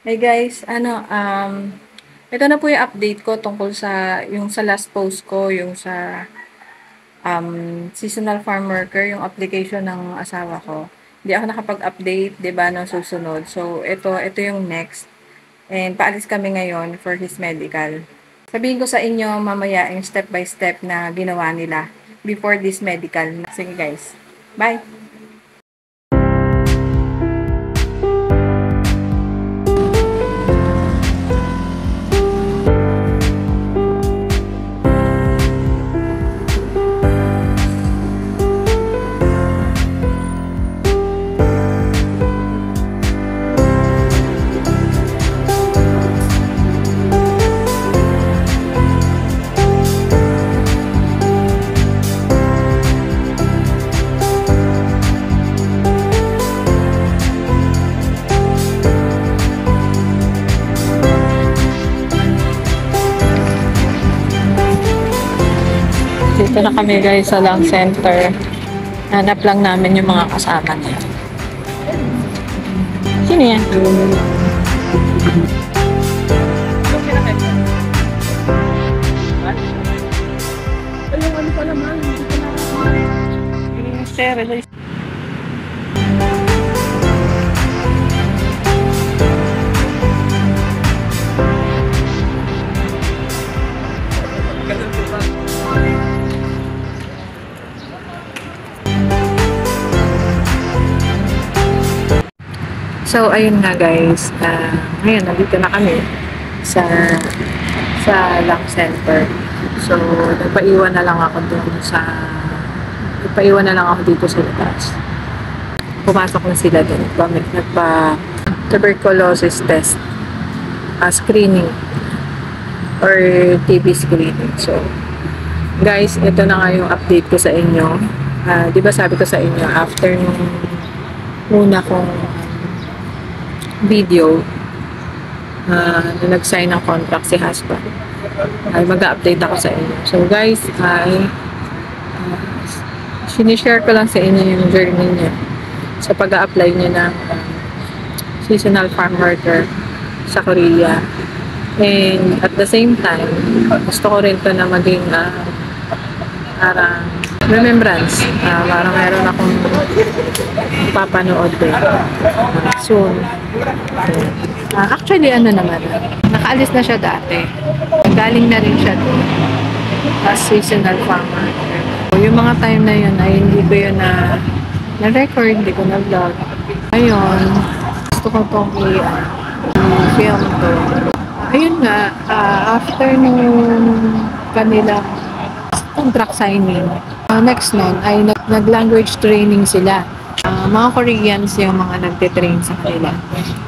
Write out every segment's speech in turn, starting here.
Hey guys, ito na po yung update ko tungkol sa last post ko, yung sa seasonal farm worker, yung application ng asawa ko. Hindi ako nakapag-update, 'di ba, ng susunod. So, ito yung next. And paalis kami ngayon for his medical. Sabihin ko sa inyo mamaya yung step by step na ginawa nila before this medical. Sige guys. Bye! Dito na kami guys sa lung center. Hanap lang namin yung mga kasama niya. Sino yan? Yung ano pala man, hindi ko na. Yung sterile. So, ayun nga guys. Ngayon, nandito na kami sa lung center. So, nagpaiwan na lang ako dito sa labas. Pumasok na sila doon. Nagpa-tuberculosis test. Screening. Or TB screening. So, guys, ito na nga yung update ko sa inyo. Di ba sabi ko sa inyo, after nung una kong video na nag-sign ng contract si husband, ay mag-update ako sa inyo. So guys, sinishare ko lang sa inyo yung journey niya sa pag-a-apply niya ng seasonal farm worker sa Korea. And at the same time, gusto ko rin to na maging parang remembrance. Parang meron akong papanood din soon. Actually, nakaalis na siya dati. Galing na rin siya doon as seasonal farmer. Yung mga time na yun ay hindi ko yun na-record, hindi ko na-vlog. Ngayon, gusto ko itong i-film to. Ayun nga, after nung kanilang contract signing, next nun ay nag-language training sila. Mga Koreans yung mga nagtitrain sa kanila.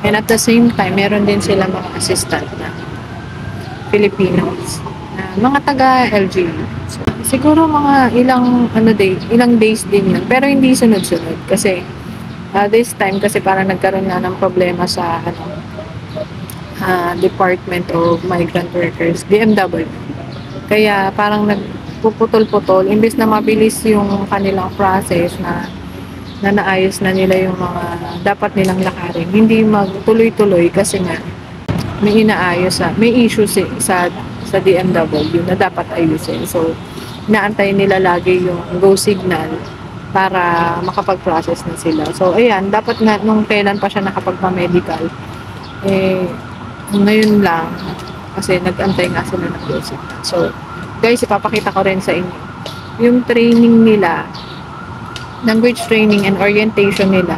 And at the same time, meron din sila mga assistant na Filipinos. Mga taga-LGU. So, siguro mga ilang days din yun. Pero hindi sunod-sunod. Kasi this time, kasi parang nagkaroon na ng problema sa Department of Migrant Workers, DMW. Kaya parang nagpuputol-putol. Imbes na mabilis yung kanilang process na naayos na nila yung mga dapat nilang lakarin. Hindi magtuloy-tuloy kasi nga may issue sa DMW na dapat ayusin. So, inaantay nila lagi yung go signal para makapag-process na sila. So, ayan, dapat nga nung kailan pa siya nakapagpa-medical, ngayon lang, kasi nag-antay nga sila ng go signal. So, guys, ipapakita ko rin sa inyo yung training nila, language training and orientation nila,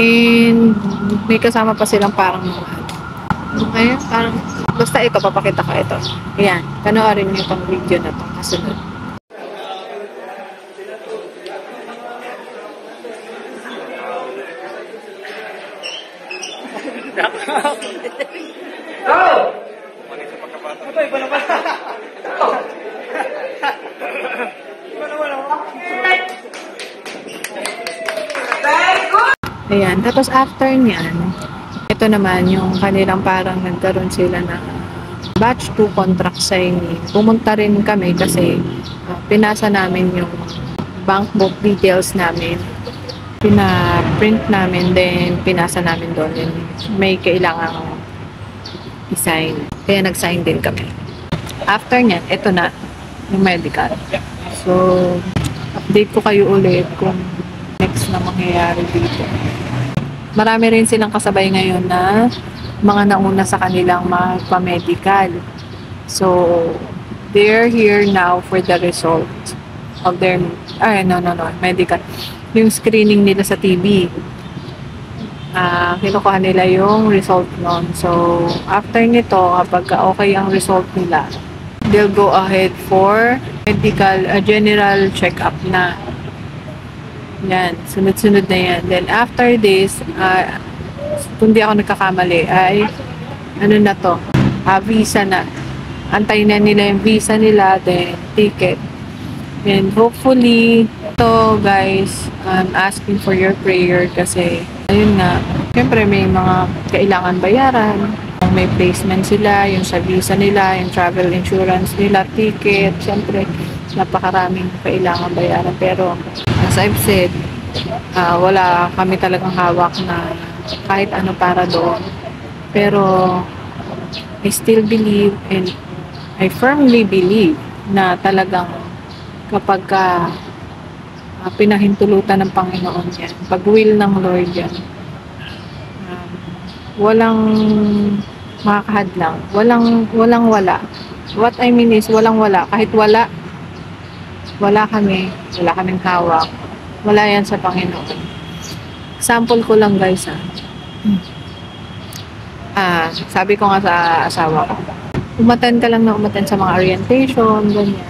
and may kasama pa silang parang okay, parang basta ito, papakita ko ito. Ayan, panoorin niyo itong video na ito kasunod. Ayan, tapos after niyan, ito naman yung kanilang parang nagkaroon sila na batch 2 contract signing. Pumunta rin kami kasi pinasa namin yung bank book details namin. Pina-print namin, then pinasa namin doon. May kailangan i-sign. Kaya nag-sign din kami. After nyan, ito na yung medical. So, update ko kayo ulit kung next na mangyayari dito. Marami rin silang kasabay ngayon na mga nauna sa kanilang magpa-medical. So, they're here now for the result of their, medical. Yung screening nila sa TB. Kinukuha nila yung result nun. So, after nito, kapag okay ang result nila, they'll go ahead for medical, general check-up na. Yan, sunod-sunod na yan. Then, after this, kung di ako nagkakamali, ay, ano na to, visa na. Antayin na nila yung visa nila, then, ticket. And hopefully, ito guys, I'm asking for your prayer kasi, ayun nga, syempre may mga kailangan bayaran. May placement sila, yung sa visa nila, yung travel insurance nila, ticket, syempre, napakaraming kailangan bayaran. Pero, as I've said, wala kami talagang hawak na kahit ano para doon. Pero, I still believe and I firmly believe na talagang kapag pinahintulutan ng Panginoon yan, pag will ng Lord yan, walang makakahadlang, walang wala. What I mean is, walang wala. Kahit wala kaming hawak. Wala yan sa Panginoon. Example ko lang guys sabi ko nga sa asawa ko, umattend ka lang na umattend sa mga orientation, ganyan.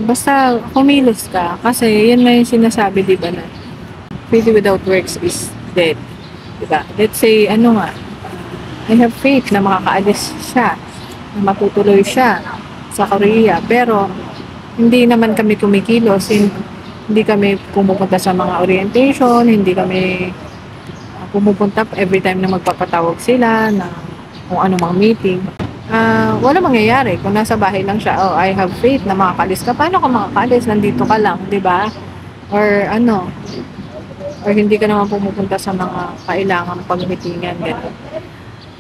Basta kumilos ka kasi yan nga yung sinasabi, di ba, na faith without works is dead, di ba? Let's say, I have faith na makakaalis siya, na matutuloy siya sa Korea, pero hindi naman kami kumikilos, hindi kami pumupunta sa mga orientation, hindi kami pumupunta every time na magpapatawag sila na kung ano mang meeting. Wala mangyayari kung nasa bahay lang siya. I have faith na makakalis ka. Paano ka makakalis? Nandito ka lang, di ba? Or hindi ka naman pumupunta sa mga kailangang pag-meetingan, gano'n.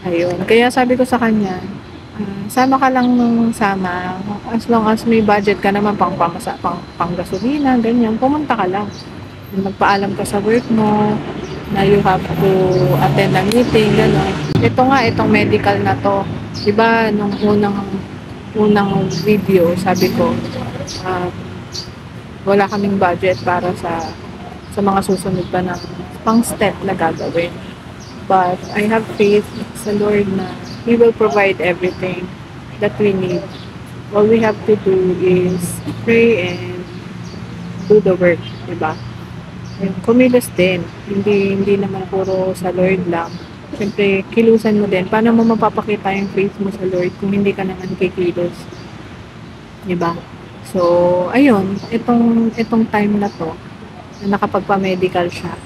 Ayun. Kaya sabi ko sa kanya, sama ka lang ng sama. As long as may budget ka naman pang gasolina, ganyan, pumunta ka lang. Magpaalam ka sa work mo na you have to attend a meeting, gano'n. Ito nga, itong medical na to, diba, nung unang video, sabi ko, wala kaming budget para sa mga susunod pa na pang step na gagawin. But I have faith sa Lord na He will provide everything that we need. All we have to do is pray and do the work, diba? And kumilos din. Hindi naman puro sa Lord lang. Siyempre, kilusan mo din. Paano mo mapapakita yung faith mo sa Lord kung hindi ka naman kikilos? Diba? So, ayun. Itong time na to, na nakapagpa-medical siya,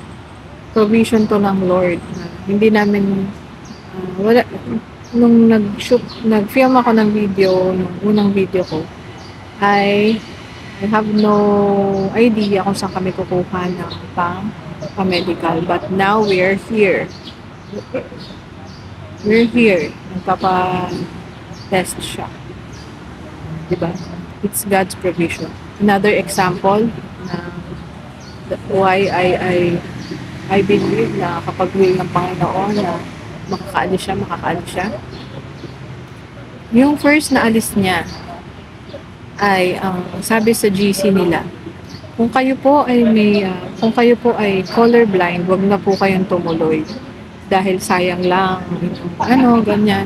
provision to ng Lord. Hindi namin, nung nag-film ako ng video, nung unang video ko, I have no idea kung saan kami kukuha ng pang-medical. But now, we're here. Nagpapa-test siya. Diba? It's God's provision. Another example na why I believe na kapag will ng Panginoon na makakaalis siya. Yung first na alis niya ay sabi sa GC nila, kung kayo po ay colorblind, wag na po kayong tumuloy. Dahil sayang lang, ganyan.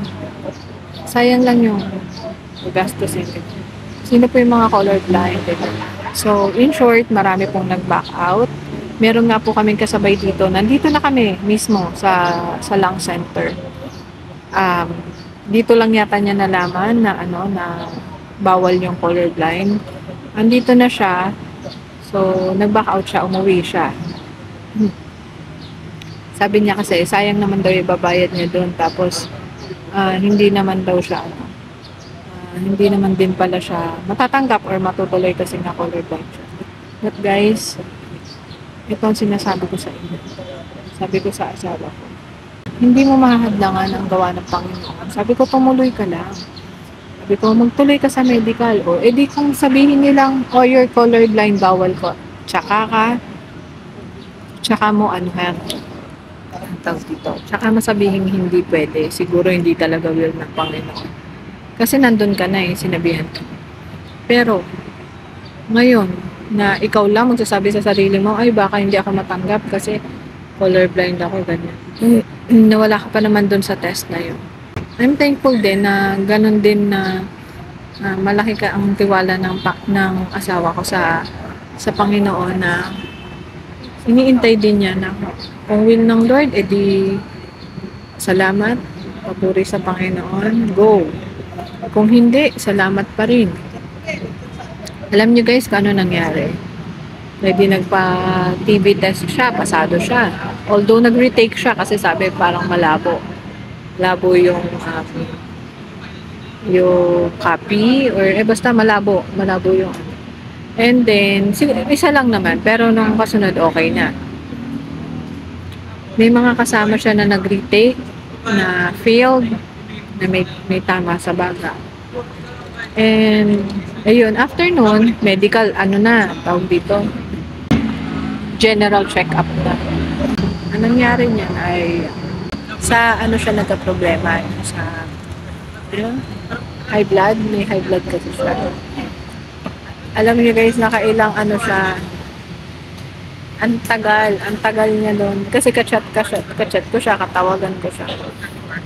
Sayang lang yung gastusin. Sino po yung mga colorblind? So, in short, marami pong nag-back out. Meron nga po kaming kasabay dito. Nandito na kami mismo sa lung center. Dito lang yata niya nalaman na na bawal yung colorblind. Andito na siya. So, nag-back out siya, umuwi siya. Sabi niya kasi, sayang naman daw yung babayad niya doon. Tapos, hindi naman daw siya, hindi naman din pala siya matatanggap or matutuloy kasi nga colorblind siya. But guys, ito ang sinasabi ko sa inyo. Sabi ko sa asawa ko. hindi mo mahahadlangan ang gawa ng Panginoon. Sabi ko, tumuloy ka lang. Sabi ko, magtuloy ka sa medical. O, edi kung sabihin nilang, oh, you're colorblind, bawal ko. Tsaka mo, ano ha, ang tawag dito. Tsaka masabihin hindi pwede. Siguro hindi talaga will ng Panginoon. Kasi nandun ka na sinabihan ko. Pero, ngayon, na ikaw lang magsasabi sa sarili mo, ay baka hindi ako matanggap kasi colorblind ako, ganyan. Nawala ka pa naman dun sa test na yun. I'm thankful din na ganun din na malaki ka ang tiwala ng asawa ko sa Panginoon na iniintay din niya na kung will ng Lord, edi salamat, papuri sa Panginoon, go. Kung hindi, salamat pa rin. Alam niyo guys, kung ano nangyari? Edi nagpa-TB test siya, pasado siya. Although nag-retake siya kasi sabi parang malabo. Labo yung copy or basta malabo yung. And then isa lang naman pero nung kasunod okay na. May mga kasama siya na nag-retake na failed na may tama sa baga. And ayun, after nun, medical tawag dito, general check-up na. Ang nangyari niyan ay sa siya nagka-problema sa high blood, may high blood kasi siya. Alam niyo guys, nakailang siya, ang tagal niya doon. Kasi kachat ko siya, katawagan ko siya.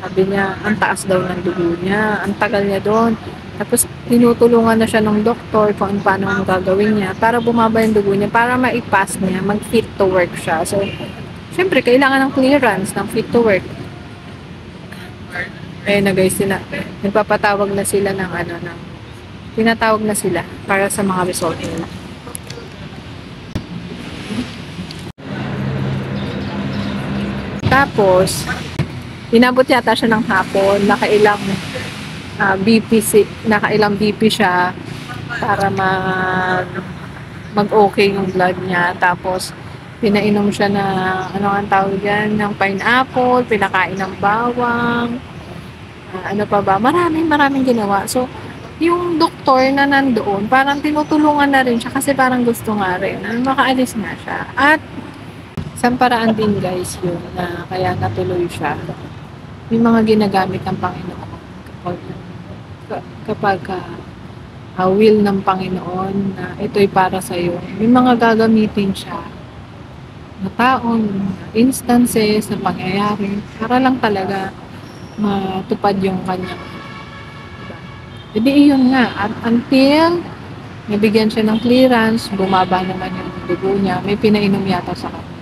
Sabi niya, ang taas daw ng dugo niya, ang tagal niya doon. Tapos tinutulungan na siya ng doktor kung paano ang gagawin niya para bumaba yung dugo niya, para ma-pass niya, mag-fit to work siya. So, syempre, kailangan ng clearance, ng fit to work. Na guys, nagpapatawag na sila tinatawag na sila para sa mga result nila. Tapos, inabot yata siya ng hapon, nakailang BP siya para mag-okay yung blood niya. Tapos, pinainom siya na, ang tawag yan, ng pineapple, pinakain ng bawang, pa ba, maraming ginawa. So, yung doktor na nandoon, parang tinutulungan na rin siya kasi parang gusto nga rin na makaalis nga siya. At, isang paraan din guys yun na kaya natuloy siya. May mga ginagamit ng Panginoon kapag will ng Panginoon na ito'y para sa iyo. May mga gagamitin siya na taon, instances, na pangyayari para lang talaga matupad yung kanyang. Hindi iyon nga. At until nabigyan siya ng clearance, bumaba naman yung dugo niya, may pinainom yata sa kanya.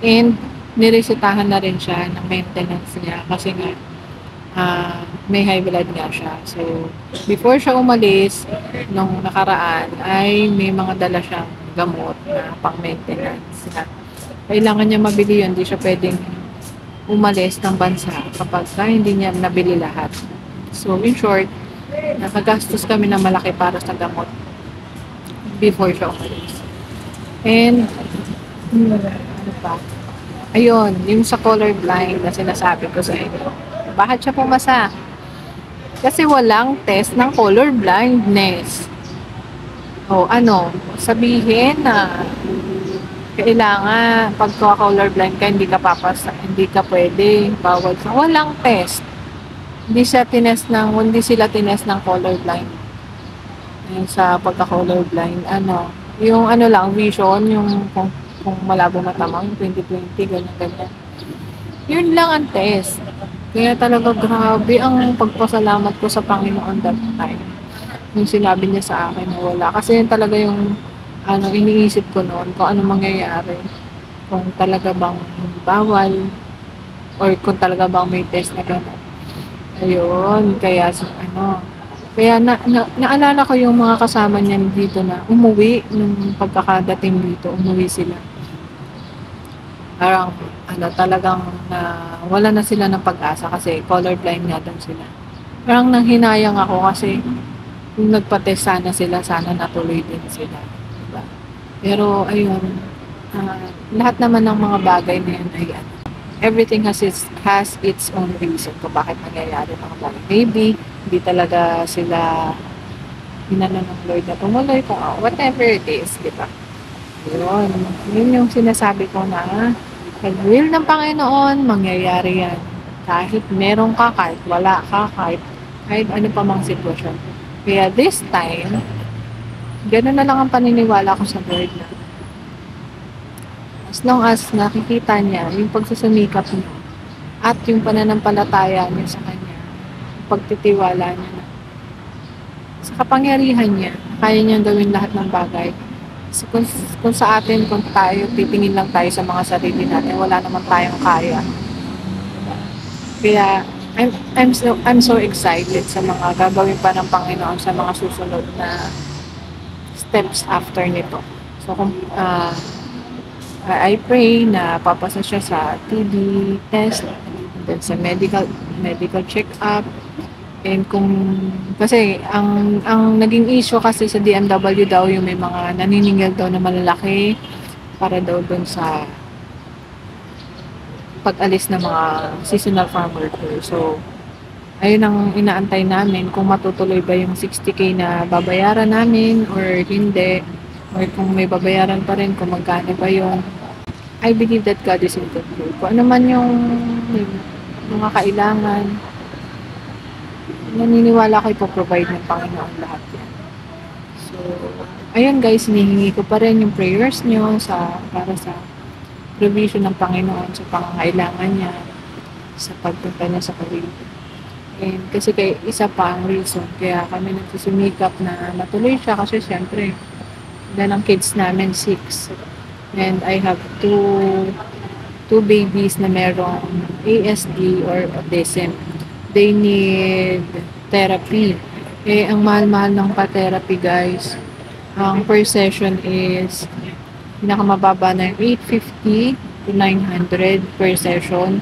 And niresetahan na rin siya ng maintenance niya kasi nga may high blood nga siya. So, before siya umalis, nung nakaraan, ay may mga dala siyang gamot na pang-maintenance na kailangan niya mabili yun. Hindi siya pwedeng umalis ng bansa kapag hindi niya nabili lahat. So, in short, nakagastos kami ng malaki para sa gamot before siya umalis. And, ano pa? Ayun, yung sa colorblind na sinasabi ko sa inyo. Bakit siya pumasa? Kasi walang test ng colorblindness. O sabihin na kailangan pagka colorblind ka, hindi ka papasa, hindi ka pwede, bawal ka. Walang test. Hindi sila tinest ng colorblind. Sa pagka-colorblind, yung lang, vision, yung kung malabo mata mo, yung 20/20, ganyan. Yun lang ang test. Kaya talaga grabe ang pagpasalamat ko sa Panginoon that time. Yung sinabi niya sa akin na wala. Kasi yun talaga yung iniisip ko noon, kung ano mangyayari. Kung talaga bang bawal or kung talaga bang may test na gano'n. Ayun, kaya kaya naalala ko yung mga kasama niya dito na umuwi nung pagkakadating dito, umuwi sila. Parang talagang wala na sila ng pag-asa kasi colorblind nga doon sila. Parang nanghinayang ako kasi kung nagpa-test sana natuloy din sila. Diba? Pero ayun, lahat naman ng mga bagay na yun ay everything has its own reason kung bakit nangyayari mga bagay. Maybe, hindi talaga sila inano ng Lord na tumuloy kung whatever it is, di ba? Yun yung sinasabi ko na pag will ng Panginoon, mangyayari yan. Kahit meron ka, kahit wala ka, kahit ano pa mang sitwasyon. Kaya this time, gano'n na lang ang paniniwala ko sa Lord na as long as nakikita niya yung pagsusumikap niya at yung pananampalataya niya sa Kanya, yung pagtitiwala niya na sa kapangyarihan niya, kaya niyang gawin lahat ng bagay. So, kung sa atin, kung tayo, titingin lang tayo sa mga sarili natin, wala naman tayong kaya. Kaya, I'm so excited sa mga gagawin pa ng Panginoon sa mga susunod na steps after nito. So, kung I pray na papasa siya sa TB test, then sa medical check-up, and kasi ang naging issue kasi sa DMW daw yung may mga naniningil daw na malalaki para daw doon sa pag-alis ng mga seasonal farm worker. So, ayun ang inaantay namin kung matutuloy ba yung 60K na babayaran namin or hindi, or kung may babayaran pa rin, kung magkano ba yung I believe that God is in control. Kung ano man yung mga kailangan, naniniwala ko ipoprovide ng Panginoon lahat yan. So, ayun guys, hinihingi ko pa rin yung prayers nyo para sa provision ng Panginoon sa pangangailangan niya, sa pagpunta niya sa Korea. And kasi isa pa ang reason, kaya kami nagsusumikap na matuloy siya kasi syempre, ilan ang kids namin, 6. And I have two babies na merong ASD or autism. They need therapy. Ang mahal-mahal ng pa-therapy guys. Ang per session is pinakamababa na 850 to 900 per session.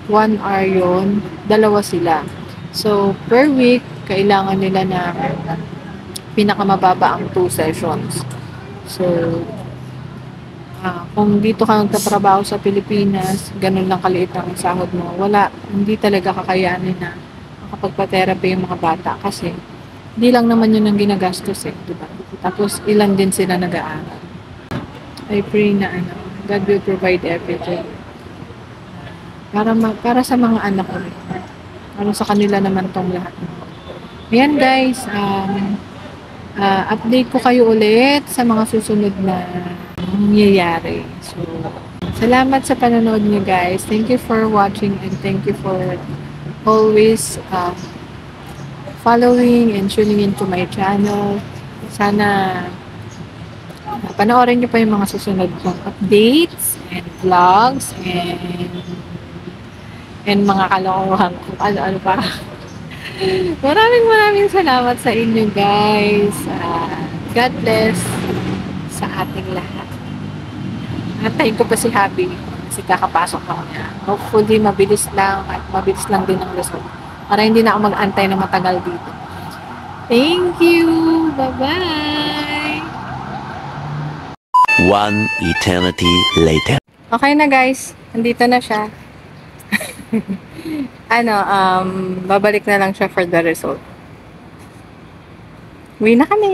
1 hour yun. 2 sila. So, per week, kailangan nila na pinakamababa ang 2 sessions. So, kung dito ka nagtatrabaho sa Pilipinas, ganun lang kaliit ang sahod mo, hindi talaga kakayanin na makapagpa-therapy yung mga bata kasi hindi lang naman yun ang ginagastos diba? Tapos ilan din sila nag-aaral. I pray na God will provide everything para sa mga anak ko rin. Para sa kanila naman tong lahat. Ayan guys, update ko kayo ulit sa mga susunod na nangyayari. So, salamat sa panonood niyo guys. Thank you for watching and thank you for always following and tuning into my channel. Sana panoorin niyo pa yung mga susunod kong updates and vlogs and mga kalokohan kung ano-ano pa. Maraming salamat sa inyo guys. God bless sa ating lahat. Antayin ko pa si Habi kasi kakapasok ako niya. Hopefully mabilis lang at mabilis lang din ang result para hindi na ako mag-antay na matagal dito. Thank you! Bye-bye! One eternity later. Okay na guys, andito na siya. Babalik na lang siya for the result. Uwi na kami!